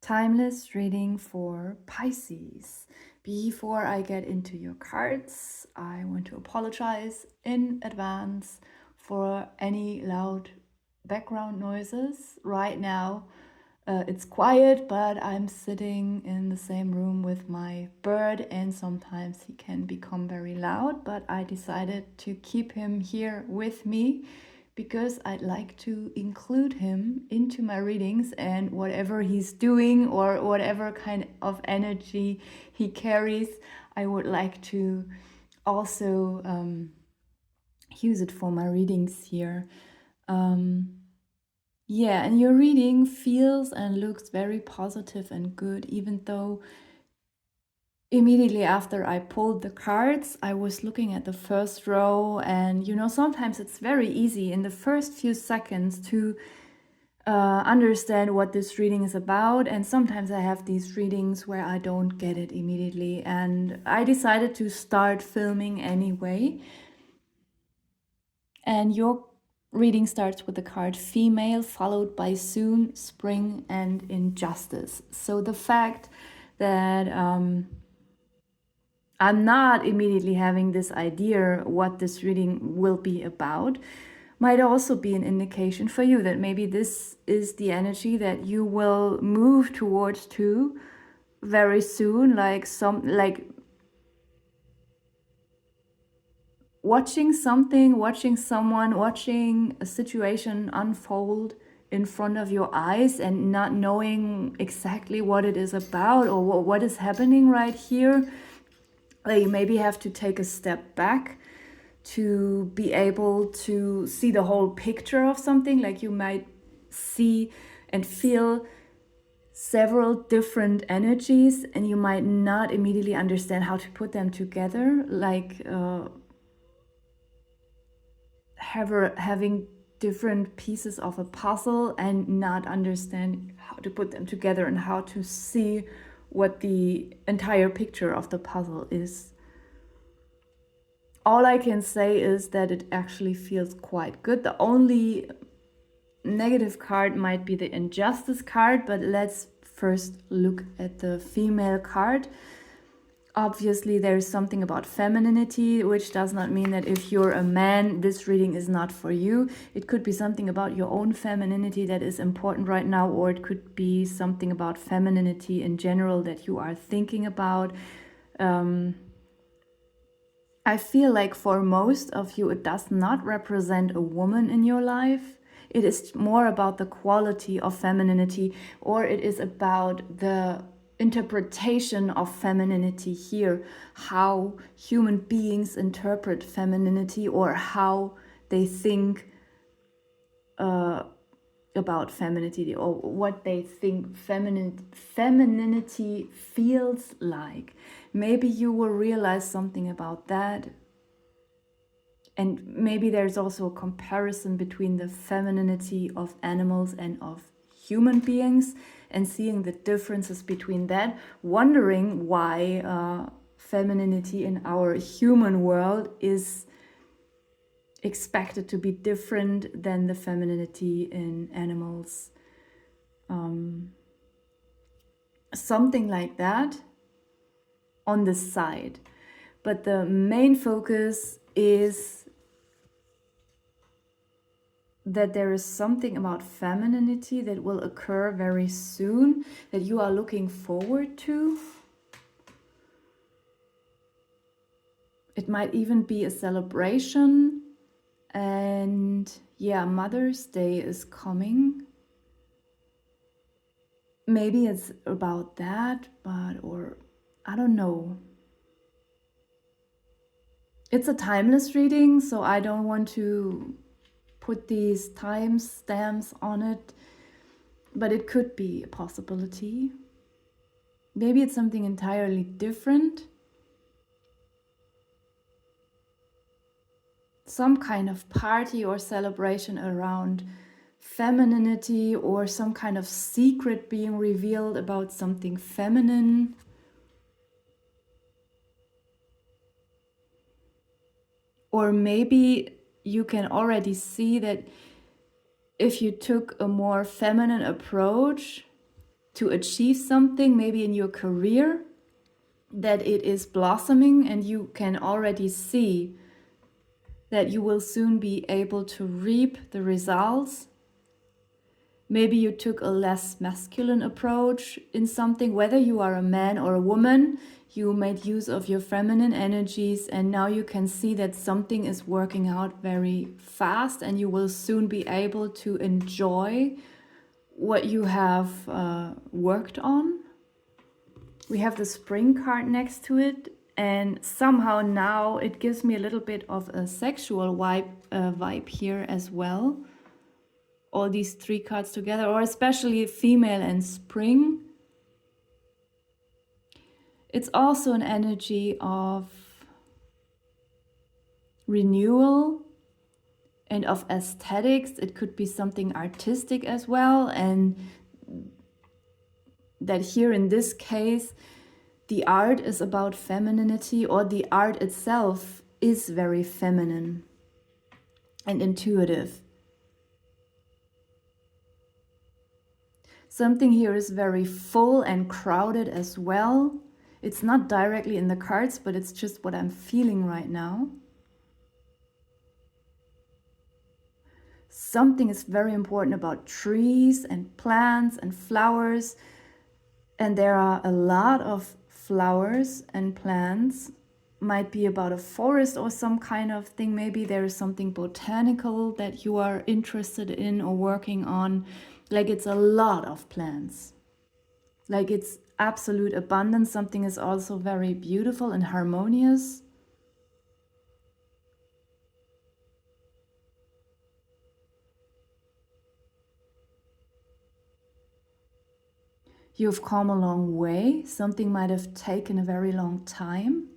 Timeless reading for Pisces. Before I get into your cards, I want to apologize in advance for any loud background noises. Right now, it's quiet, but I'm sitting in the same room with my bird, and sometimes he can become very loud. But I decided to keep him here with me because I'd like to include him into my readings, and whatever he's doing or whatever kind of energy he carries, I would like to also use it for my readings here. Yeah, and your reading feels and looks very positive and good, even though immediately after I pulled the cards, I was looking at the first row, and sometimes it's very easy in the first few seconds to understand what this reading is about, and sometimes I have these readings where I don't get it immediately, and I decided to start filming anyway. And your reading starts with the card female, followed by soon, spring, and injustice. So the fact that I'm not immediately having this idea what this reading will be about might also be an indication for you that maybe this is the energy that you will move towards too very soon, like watching something, watching someone, watching a situation unfold in front of your eyes and not knowing exactly what it is about or what is happening right here. You maybe have to take a step back to be able to see the whole picture of something. Like you might see and feel several different energies, and you might not immediately understand how to put them together, like having different pieces of a puzzle and not understand how to put them together and how to see what the entire picture of the puzzle is. All I can say is that it actually feels quite good. The only negative card might be the injustice card, but let's first look at the female card. Obviously, there's something about femininity, which does not mean that if you're a man, this reading is not for you. It could be something about your own femininity that is important right now, or it could be something about femininity in general that you are thinking about. I feel like for most of you, it does not represent a woman in your life. It is more about the quality of femininity, or it is about the interpretation of femininity here, how human beings interpret femininity, or how they think about femininity, or what they think femininity feels like. Maybe you will realize something about that. And maybe there's also a comparison between the femininity of animals and of human beings, and seeing the differences between that, wondering why femininity in our human world is expected to be different than the femininity in animals. Something like that on the side. But the main focus is that there is something about femininity that will occur very soon, that you are looking forward to. It might even be a celebration. And yeah, Mother's Day is coming. Maybe it's about that, or I don't know. It's a timeless reading, so I don't want to put these time stamps on it, but it could be a possibility. Maybe it's something entirely different. Some kind of party or celebration around femininity, or some kind of secret being revealed about something feminine. Or maybe you can already see that if you took a more feminine approach, to achieve something, maybe in your career, that it is blossoming and you can already see that you will soon be able to reap the results. Maybe you took a less masculine approach in something, whether you are a man or a woman, you made use of your feminine energies, and now you can see that something is working out very fast and you will soon be able to enjoy what you have worked on. We have the spring card next to it, and somehow now it gives me a little bit of a sexual vibe here as well. All these three cards together, or especially female and spring. It's also an energy of renewal and of aesthetics. It could be something artistic as well, and that here in this case the art is about femininity, or the art itself is very feminine and intuitive. Something here is very full and crowded as well. It's not directly in the cards, but it's just what I'm feeling right now. Something is very important about trees and plants and flowers. And there are a lot of flowers and plants. Might be about a forest or some kind of thing. Maybe there is something botanical that you are interested in or working on. Like it's a lot of plants. Like it's absolute abundance. Something is also very beautiful and harmonious. You've come a long way. Something might have taken a very long time.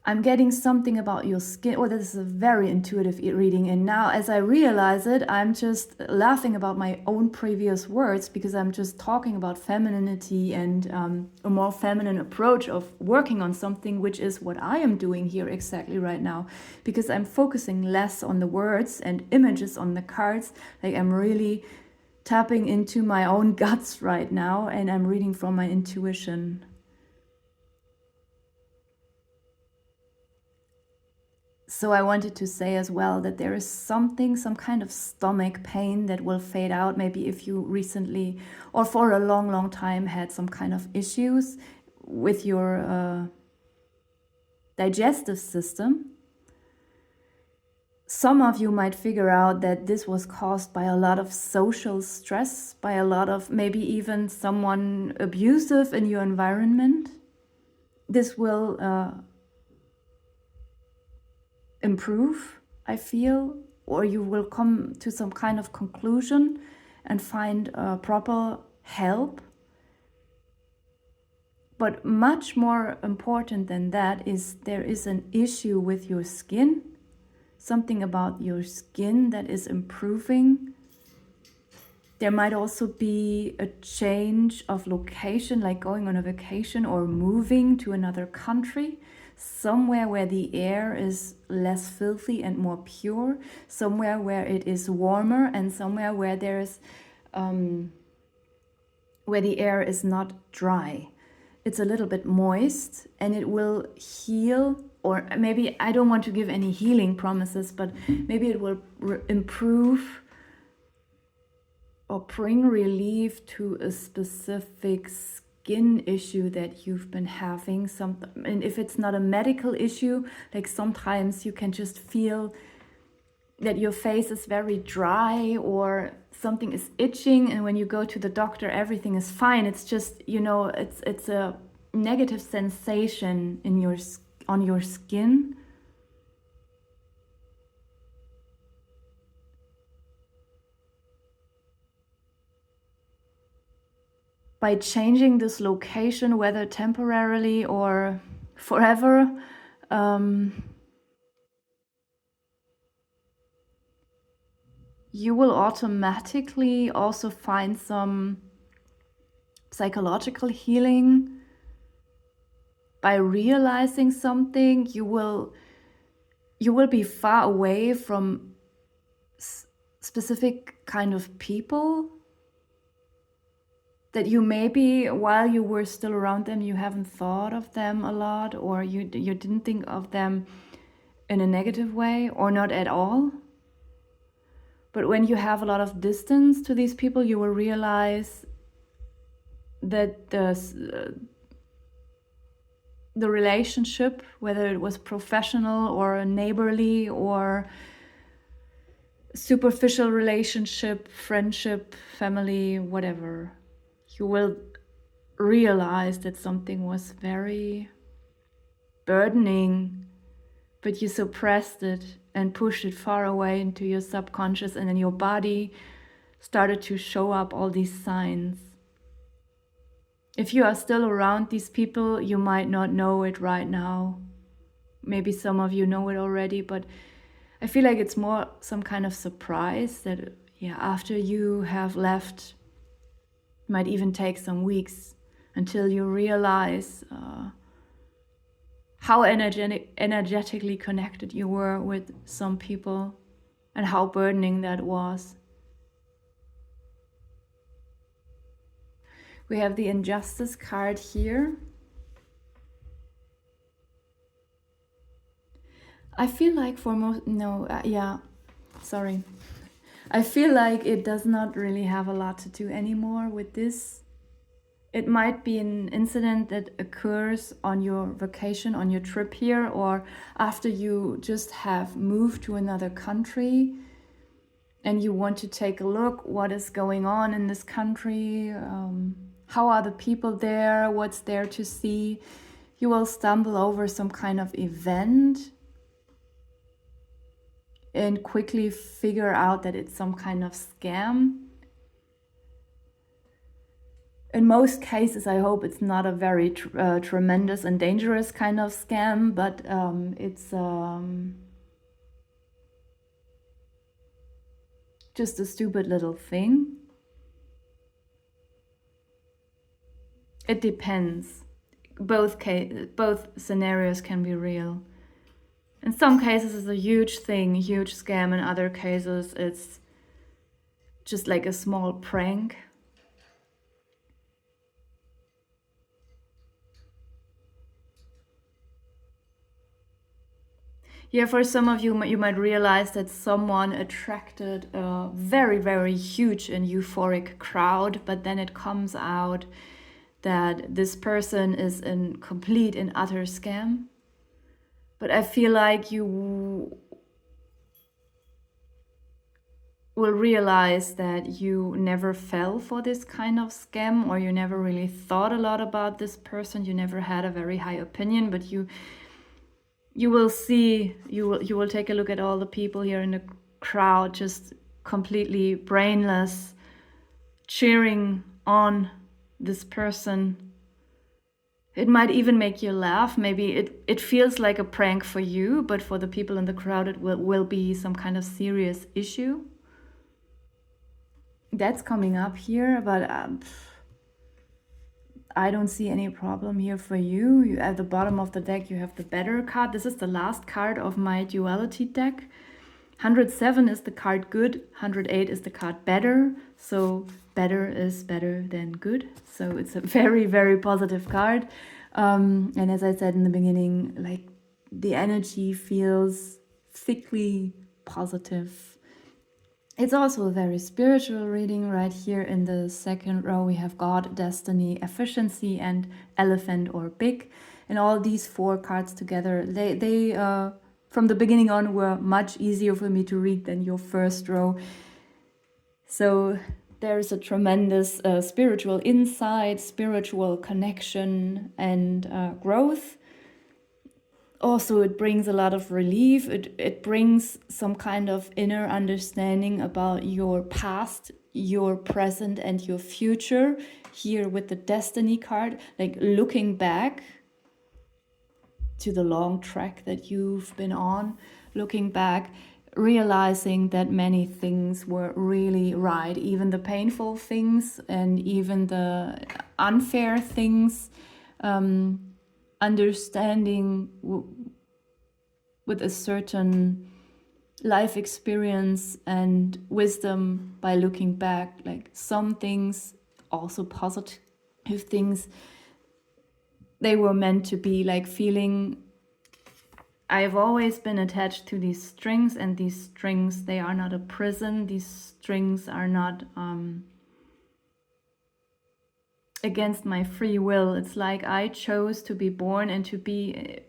I'm getting something about your skin. Oh, this is a very intuitive reading. And now as I realize it, I'm just laughing about my own previous words, because I'm just talking about femininity and a more feminine approach of working on something, which is what I am doing here exactly right now, because I'm focusing less on the words and images on the cards. Like I'm really tapping into my own guts right now, and I'm reading from my intuition. So I wanted to say as well that there is something, some kind of stomach pain that will fade out. Maybe if you recently or for a long, long time had some kind of issues with your digestive system. Some of you might figure out that this was caused by a lot of social stress, by a lot of maybe even someone abusive in your environment. This will improve, I feel, or you will come to some kind of conclusion and find proper help. But much more important than that is there is an issue with your skin, something about your skin that is improving. There might also be a change of location, like going on a vacation or moving to another country, somewhere where the air is less filthy and more pure, somewhere where it is warmer, and somewhere where there's where the air is not dry. It's a little bit moist, and it will heal, or maybe I don't want to give any healing promises, but maybe it will improve or bring relief to a specific skin issue that you've been having. And if it's not a medical issue, like sometimes you can just feel that your face is very dry or something is itching, and when you go to the doctor everything is fine. It's just, you know, it's a negative sensation in on your skin. By changing this location, whether temporarily or forever, you will automatically also find some psychological healing. By realizing something, you will be far away from specific kind of people. that you maybe, while you were still around them, you haven't thought of them a lot, or you didn't think of them in a negative way, or not at all. But when you have a lot of distance to these people, you will realize that the relationship, whether it was professional or neighborly or superficial relationship, friendship, family, whatever, you will realize that something was very burdening, but you suppressed it and pushed it far away into your subconscious, and then your body started to show up all these signs. If you are still around these people, you might not know it right now. Maybe some of you know it already, but I feel like it's more some kind of surprise that, yeah, after you have left, it might even take some weeks until you realize how energetically connected you were with some people and how burdening that was. We have the Injustice card here. I feel like for most, I feel like it does not really have a lot to do anymore with this. It might be an incident that occurs on your vacation, on your trip here, or after you just have moved to another country and you want to take a look what is going on in this country, how are the people there, what's there to see. You will stumble over some kind of event and quickly figure out that it's some kind of scam. In most cases, I hope it's not a very tremendous and dangerous kind of scam, but it's just a stupid little thing. It depends. Both scenarios can be real. In some cases, it's a huge thing, a huge scam. In other cases, it's just like a small prank. Yeah, for some of you, you might realize that someone attracted a very, very huge and euphoric crowd, but then it comes out that this person is in complete and utter scam. But I feel like you will realize that you never fell for this kind of scam, or you never really thought a lot about this person. You never had a very high opinion, but you will see, you will take a look at all the people here in the crowd, just completely brainless, cheering on this person. It might even make you laugh. Maybe it feels like a prank for you, but for the people in the crowd, it will be some kind of serious issue. That's coming up here, but I don't see any problem here for you. At the bottom of the deck, you have the Better card. This is the last card of my duality deck. 107 is the card good, 108 is the card better. So better is better than good. So it's a very, very positive card. And as I said in the beginning, like the energy feels thickly positive. It's also a very spiritual reading. Right here in the second row, we have God, Destiny, Efficiency, and Elephant or Big. And all these four cards together, they from the beginning on were much easier for me to read than your first row. So there's a tremendous spiritual insight, spiritual connection, and growth. Also, it brings a lot of relief. It brings some kind of inner understanding about your past, your present, and your future. Here with the Destiny card, like looking back to the long track that you've been on, looking back, realizing that many things were really right, even the painful things and even the unfair things. Understanding with a certain life experience and wisdom by looking back, like some things also positive things. They were meant to be like feeling. I've always been attached to these strings, and these strings, they are not a prison. These strings are not against my free will. It's like I chose to be born and to be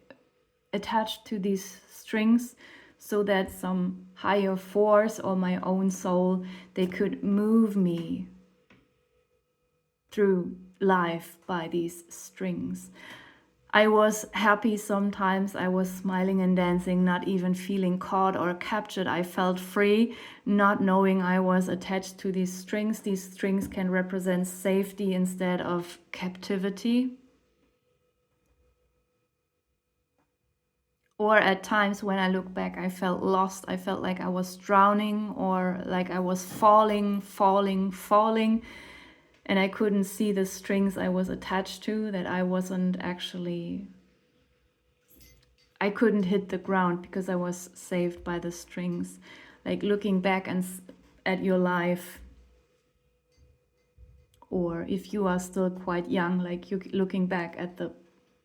attached to these strings so that some higher force or my own soul, they could move me through life by these strings. I was happy sometimes, I was smiling and dancing, not even feeling caught or captured. I felt free, not knowing I was attached to these strings. These strings can represent safety instead of captivity. Or at times when I look back, I felt lost. I felt like I was drowning, or like I was falling, and I couldn't see the strings I was attached to, that I wasn't actually, I couldn't hit the ground because I was saved by the strings. Like looking back and at your life, or if you are still quite young, like you looking back at the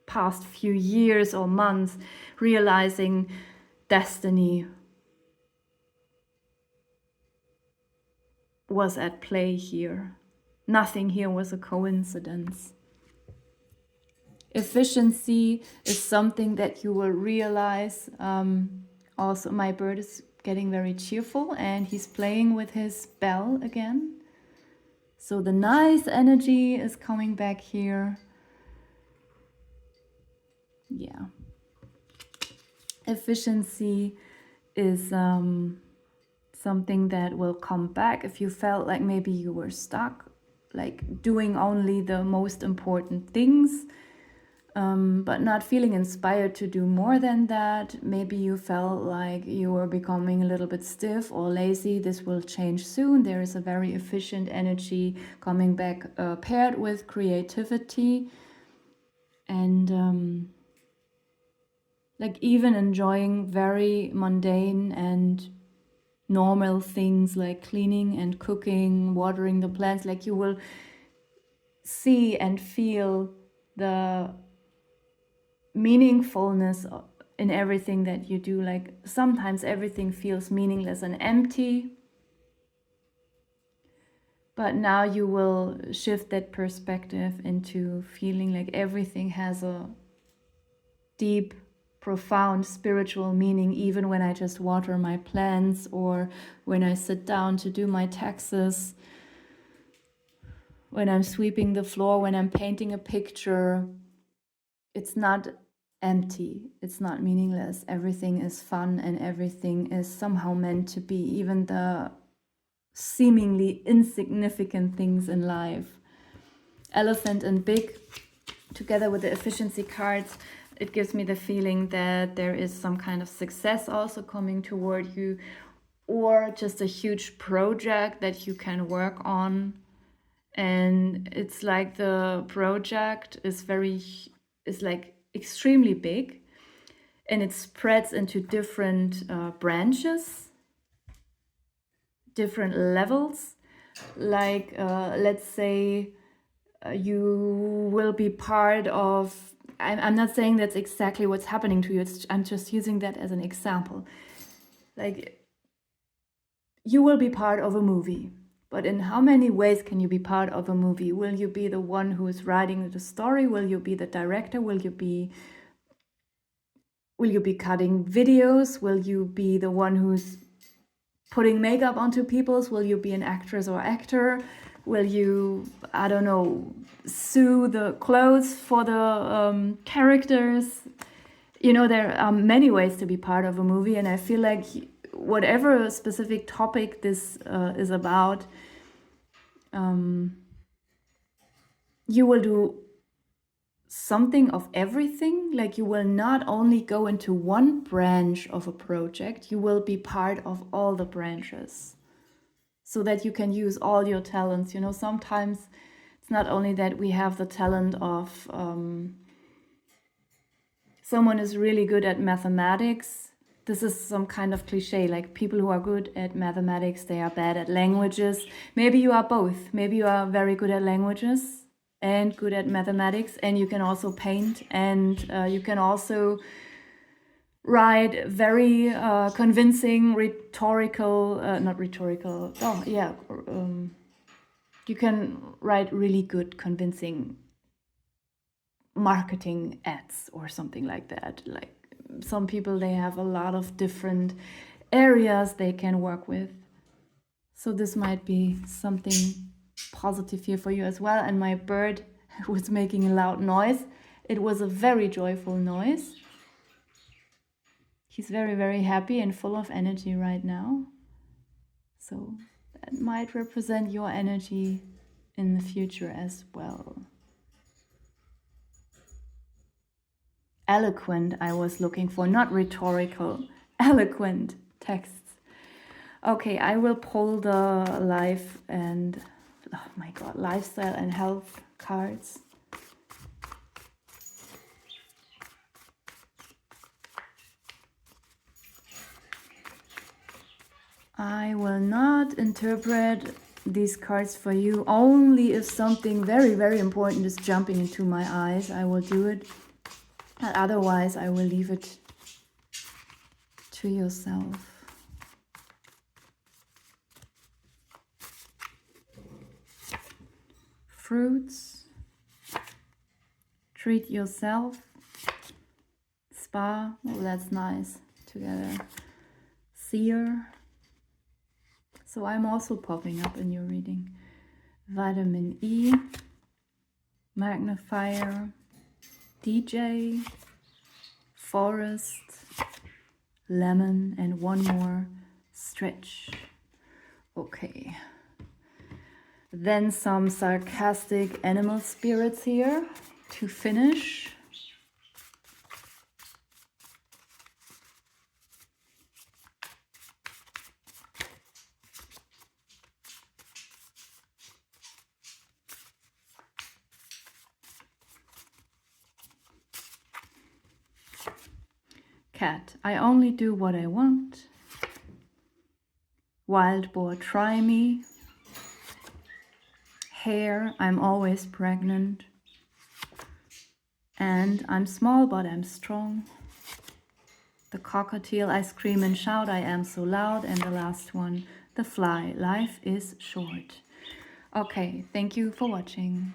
past few years or months, realizing destiny was at play here. Nothing here was a coincidence. Efficiency is something that you will realize. Also, my bird is getting very cheerful and he's playing with his bell again. So the nice energy is coming back here. Yeah. Efficiency is something that will come back if you felt like maybe you were stuck, like doing only the most important things, but not feeling inspired to do more than that. Maybe you felt like you were becoming a little bit stiff or lazy. This will change soon. There is a very efficient energy coming back, paired with creativity and like even enjoying very mundane and normal things like cleaning and cooking, watering the plants. Like you will see and feel the meaningfulness in everything that you do. Like sometimes everything feels meaningless and empty, but now you will shift that perspective into feeling like everything has a deep, profound spiritual meaning, even when I just water my plants or when I sit down to do my taxes, when I'm sweeping the floor, when I'm painting a picture. It's not empty, it's not meaningless. Everything is fun and everything is somehow meant to be, even the seemingly insignificant things in life. Elephant and big, together with the efficiency cards, it gives me the feeling that there is some kind of success also coming toward you, or just a huge project that you can work on. And it's like the project is like extremely big, and it spreads into different branches, different levels. Like let's say you will be part of, I'm not saying that's exactly what's happening to you, I'm just using that as an example. Like you will be part of a movie, but in how many ways can you be part of a movie? Will you be the one who is writing the story? Will you be the director? Will you be cutting videos? Will you be the one who's putting makeup onto people's? Will you be an actress or actor? Will you, I don't know, sew the clothes for the characters? You know, there are many ways to be part of a movie, and I feel like whatever specific topic this is about, you will do something of everything. Like you will not only go into one branch of a project, you will be part of all the branches so that you can use all your talents. You know, sometimes it's not only that we have the talent of someone is really good at mathematics, this is some kind of cliche, like people who are good at mathematics, they are bad at languages. Maybe you are both. Maybe you are very good at languages and good at mathematics, and you can also paint, and you can also write very convincing rhetorical, not rhetorical, oh yeah, you can write really good convincing marketing ads or something like that. Like some people, they have a lot of different areas they can work with. So this might be something positive here for you as well. And my bird was making a loud noise. It was a very joyful noise. He's very, very happy and full of energy right now. So that might represent your energy in the future as well. Eloquent, I was looking for, not rhetorical, eloquent texts. Okay, I will pull the life and, oh my god, lifestyle and health cards. I will not interpret these cards for you, only if something very, very important is jumping into my eyes. I will do it, and otherwise I will leave it to yourself. Fruits, treat yourself, spa, oh that's nice, together, seer, so I'm also popping up in your reading, vitamin E, magnifier, DJ, forest, lemon, and one more, stretch. Okay. Then some sarcastic animal spirits here to finish. Cat, I only do what I want. Wild boar, try me. Hare, I'm always pregnant. And I'm small but I'm strong. The cockatiel, I scream and shout, I am so loud. And the last one, the fly, life is short. Okay, thank you for watching.